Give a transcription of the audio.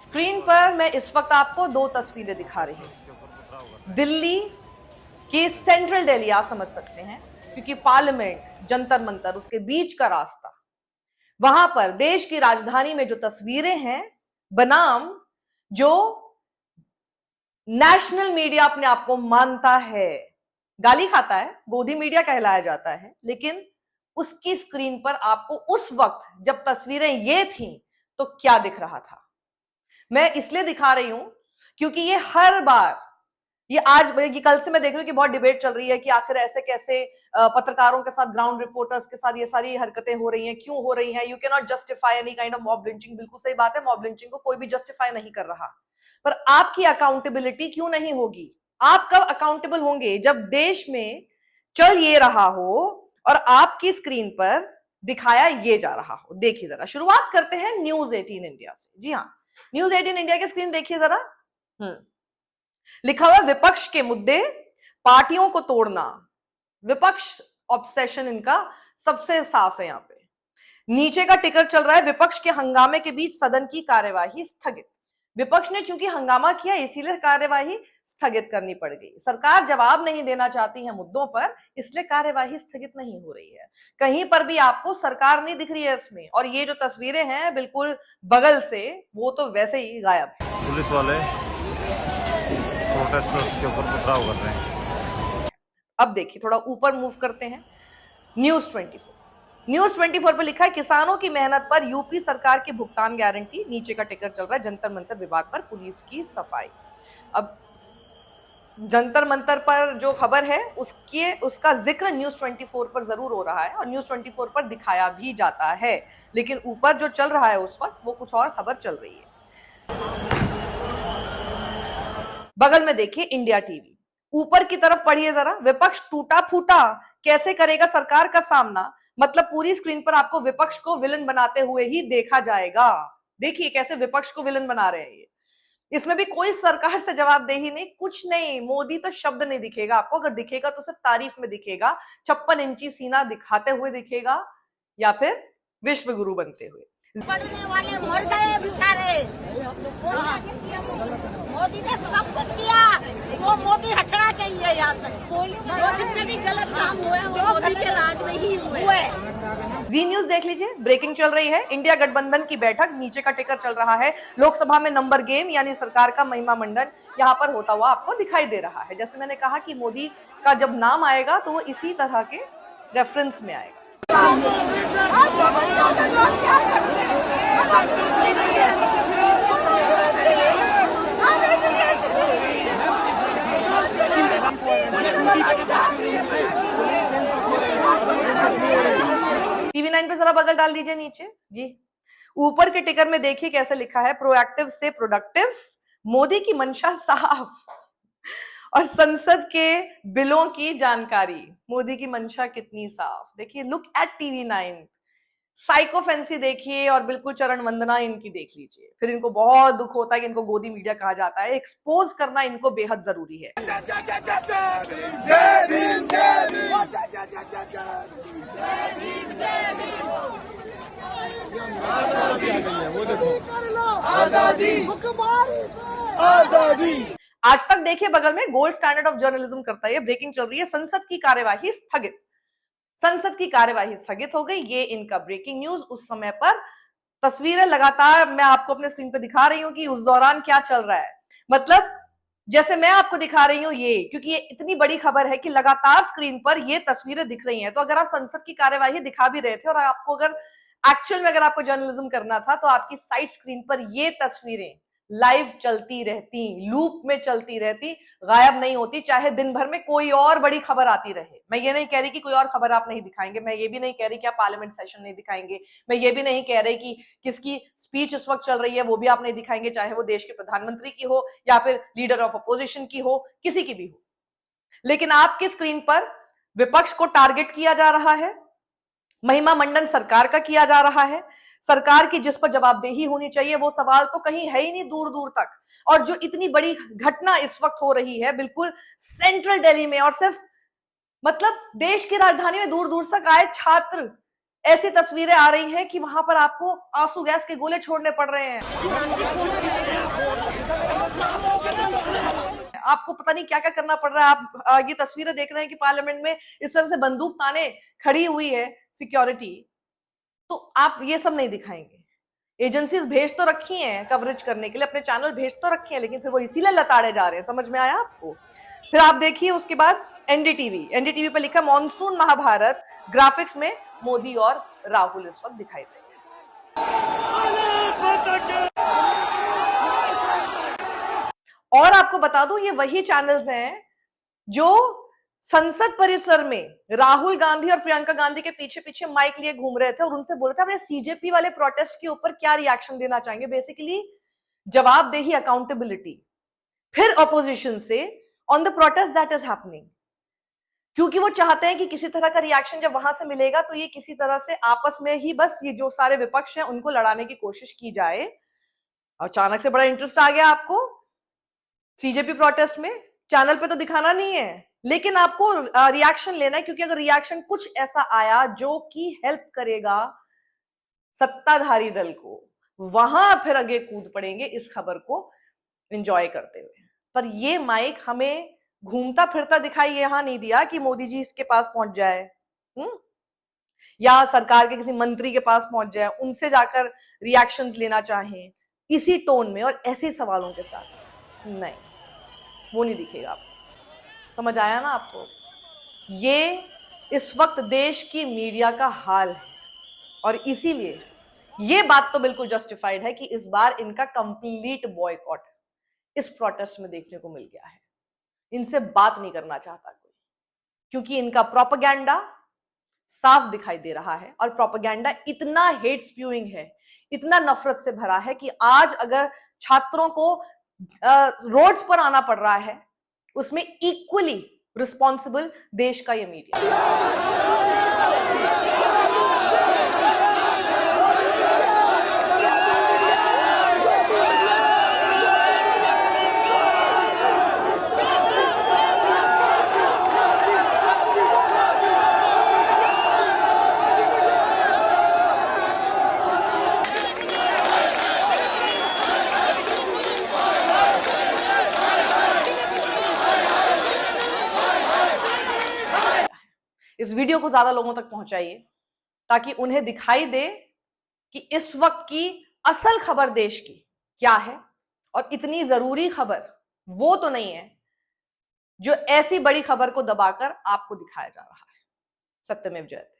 Screen पर मैं इस वक्त आपको दो तस्वीरें दिखा रही हूं। दिल्ली की सेंट्रल दिल्ली आप समझ सकते हैं, क्योंकि पार्लियामेंट, जंतर मंतर, उसके बीच का रास्ता, वहां पर देश की राजधानी में जो तस्वीरें हैं बनाम जो नेशनल मीडिया अपने आप को मानता है, गाली खाता है, गोदी मीडिया कहलाया जाता है, लेकिन उसकी स्क्रीन पर आपको उस वक्त जब तस्वीरें ये थी तो क्या दिख रहा था। मैं इसलिए दिखा रही हूं क्योंकि ये हर बार, ये आज, ये कल से मैं देख रही हूं कि बहुत डिबेट चल रही है कि आखिर ऐसे कैसे पत्रकारों के साथ, ग्राउंड रिपोर्टर्स के साथ ये सारी हरकतें हो रही हैं, क्यों हो रही हैं। You can not justify any kind of mob lynching. बिल्कुल सही बात है, मॉब लिंचिंग को कोई भी जस्टिफाई नहीं कर रहा, पर आपकी अकाउंटेबिलिटी क्यों नहीं होगी? आप कब अकाउंटेबल होंगे? जब देश में चल ये रहा हो और आपकी स्क्रीन पर दिखाया ये जा रहा हो। देखिए जरा, शुरुआत करते हैं न्यूज 18 इंडिया से। जी हाँ, न्यूज 18 इंडिया की स्क्रीन देखिए जरा। लिखा हुआ विपक्ष के मुद्दे, पार्टियों को तोड़ना। विपक्ष ऑब्सेशन इनका सबसे साफ है। यहां पे नीचे का टिकर चल रहा है, विपक्ष के हंगामे के बीच सदन की कार्यवाही स्थगित। विपक्ष ने चूंकि हंगामा किया इसीलिए कार्यवाही स्थगित करनी पड़ गई। सरकार जवाब नहीं देना चाहती है मुद्दों पर, इसलिए कार्यवाही स्थगित नहीं हो रही है। कहीं पर भी आपको सरकार नहीं दिख रही है इसमें। और ये जो तस्वीरें हैं बिल्कुल बगल से, वो तो वैसे ही गायब है। पुलिस वाले प्रोटेस्टर्स के ऊपर पथराव कर रहे हैं। अब देखिए, थोड़ा ऊपर मूव करते हैं। न्यूज 24, न्यूज 24 पर लिखा है, किसानों की मेहनत पर यूपी सरकार की भुगतान गारंटी। नीचे का टिकर चल रहा है, जंतर मंतर विभाग पर पुलिस की सफाई। अब जंतर मंतर पर जो खबर है उसका जिक्र न्यूज 24 पर जरूर हो रहा है और न्यूज 24 पर दिखाया भी जाता है, लेकिन ऊपर जो चल रहा है उस वक्त वो कुछ और खबर चल रही है। बगल में देखिए इंडिया टीवी, ऊपर की तरफ पढ़िए जरा, विपक्ष टूटा फूटा, कैसे करेगा सरकार का सामना। मतलब पूरी स्क्रीन पर आपको विपक्ष को विलन बनाते हुए ही देखा जाएगा। देखिए कैसे विपक्ष को विलन बना रहे हैं ये। इसमें भी कोई सरकार से जवाबदेही नहीं, कुछ नहीं। मोदी तो शब्द नहीं दिखेगा आपको, अगर दिखेगा तो सिर्फ तारीफ में दिखेगा, 56 इंची सीना दिखाते हुए दिखेगा, या फिर विश्व गुरु बनते हुए। पढ़ने वाले मर गए बेचारे। मोदी ने सब कुछ किया, वो मोदी हटना चाहिए यहाँ से। जो जितने भी गलत काम हुए वो मोदी के राज में ही हुए। जी न्यूज देख लीजिए, ब्रेकिंग चल रही है। इंडिया गठबंधन की बैठक, नीचे का टिकर चल रहा है। लोकसभा में नंबर गेम, यानी सरकार का महिमा मंडन यहाँ पर होता हुआ आपको दिखाई दे रहा है। जैसे मैंने कहा कि मोदी का जब नाम आएगा तो वो इसी तरह के रेफरेंस में आएगा। टीवी 9 पे जरा बगल डाल दीजिए नीचे जी। ऊपर के टिकर में देखिए कैसे लिखा है, प्रोएक्टिव से प्रोडक्टिव, मोदी की मंशा साफ और संसद के बिलों की जानकारी। मोदी की मंशा कितनी साफ देखिए। Look at TV 9। Psycho fancy देखिए और बिल्कुल चरण वंदना इनकी देख लीजिए। फिर इनको बहुत दुख होता है कि इनको गोदी मीडिया कहा जाता है। एक्सपोज करना इनको बेहद जरूरी है। आज तक देखिए बगल में गोल्ड स्टैंडर्ड ऑफ जर्नलिज्म करता है। ब्रेकिंग चल रही है, संसद की कार्यवाही स्थगित। संसद की कार्यवाही स्थगित हो गई, ये इनका ब्रेकिंग न्यूज। उस समय पर तस्वीरें लगातार मैं आपको अपने स्क्रीन पर दिखा रही हूं कि उस दौरान क्या चल रहा है। मतलब जैसे मैं आपको दिखा रही हूं ये, क्योंकि ये इतनी बड़ी खबर है कि लगातार स्क्रीन पर ये तस्वीरें दिख रही हैं। तो अगर आप संसद की कार्यवाही दिखा भी रहे थे और आपको अगर एक्चुअल में अगर आपको जर्नलिज्म करना था तो आपकी साइड स्क्रीन पर ये तस्वीरें लाइव चलती रहती, लूप में चलती रहती, गायब नहीं होती, चाहे दिन भर में कोई और बड़ी खबर आती रहे। मैं ये नहीं कह रही कि कोई और खबर आप नहीं दिखाएंगे, मैं ये भी नहीं कह रही कि आप पार्लियामेंट सेशन नहीं दिखाएंगे, मैं ये भी नहीं कह रही कि किसकी स्पीच इस वक्त चल रही है वो भी आप नहीं दिखाएंगे, चाहे वो देश के प्रधानमंत्री की हो या फिर लीडर ऑफ अपोजिशन की हो, किसी की भी हो। लेकिन आपकी स्क्रीन पर विपक्ष को टारगेट किया जा रहा है, महिमा मंडन सरकार का किया जा रहा है। सरकार की जिस पर जवाबदेही होनी चाहिए वो सवाल तो कहीं है ही नहीं दूर दूर तक। और जो इतनी बड़ी घटना इस वक्त हो रही है बिल्कुल सेंट्रल दिल्ली में, और सिर्फ मतलब देश की राजधानी में दूर दूर तक आए छात्र, ऐसी तस्वीरें आ रही हैं कि वहां पर आपको आंसू गैस के गोले छोड़ने पड़ रहे हैं। आपको पता नहीं क्या क्या करना पड़ रहा है। आप ये तस्वीरें देख रहे हैं कि पार्लियामेंट में इस तरह से बंदूक ताने खड़ी हुई है सिक्योरिटी, तो आप ये सब नहीं दिखाएंगे। एजेंसीज भेज तो रखी हैं कवरेज करने के लिए, अपने चैनल भेज तो रखे हैं, लेकिन फिर वो इसीलिए लताड़े जा रहे हैं। समझ में आया आपको? फिर आप देखिए उसके बाद एनडीटीवी पे लिखा मॉनसून महाभारत, ग्राफिक्स में मोदी और राहुल इस वक्त दिखाई दे रहे हैं। और आपको बता दूं, ये वही चैनल्स हैं जो संसद परिसर में राहुल गांधी और प्रियंका गांधी के पीछे पीछे माइक लिए घूम रहे थे और उनसे बोल रहे थे, अब सीजेपी वाले प्रोटेस्ट के ऊपर क्या रिएक्शन देना चाहेंगे। बेसिकली जवाबदेही, अकाउंटेबिलिटी, फिर ऑपोजिशन से on the protest that is happening, क्योंकि वो चाहते हैं कि किसी तरह का रिएक्शन जब वहां से मिलेगा तो ये किसी तरह से आपस में ही बस ये जो सारे विपक्ष हैं उनको लड़ाने की कोशिश की जाए। और अचानक से बड़ा इंटरेस्ट आ गया आपको सीजेपी प्रोटेस्ट में। चैनल पे तो दिखाना नहीं है, लेकिन आपको रिएक्शन लेना है, क्योंकि अगर रिएक्शन कुछ ऐसा आया जो कि हेल्प करेगा सत्ताधारी दल को, वहां फिर आगे कूद पड़ेंगे इस खबर को एंजॉय करते हुए। पर ये माइक हमें घूमता फिरता दिखाई यहां नहीं दिया कि मोदी जी इसके पास पहुंच जाए, या सरकार के किसी मंत्री के पास पहुंच जाए, उनसे जाकर रिएक्शंस लेना चाहें इसी टोन में और ऐसे सवालों के साथ। नहीं, वो नहीं दिखेगा आपको। समझ आया ना आपको? ये इस वक्त देश की मीडिया का हाल है, और इसीलिए ये बात तो बिल्कुल जस्टिफाइड है कि इस बार इनका कंप्लीट बॉयकॉट इस प्रोटेस्ट में देखने को मिल गया है। इनसे बात नहीं करना चाहता कोई, क्योंकि इनका प्रोपेगेंडा साफ दिखाई दे रहा है। और प्रोपेगेंडा इतना हेट स्प्यूइंग है, इतना नफरत से भरा है कि आज अगर छात्रों को रोड्स पर आना पड़ रहा है, उसमें इक्वली रिस्पॉन्सिबल देश का ये मीडिया। इस वीडियो को ज्यादा लोगों तक पहुंचाइए ताकि उन्हें दिखाई दे कि इस वक्त की असल खबर देश की क्या है, और इतनी जरूरी खबर वो तो नहीं है जो ऐसी बड़ी खबर को दबाकर आपको दिखाया जा रहा है। सत्यमेव जयते।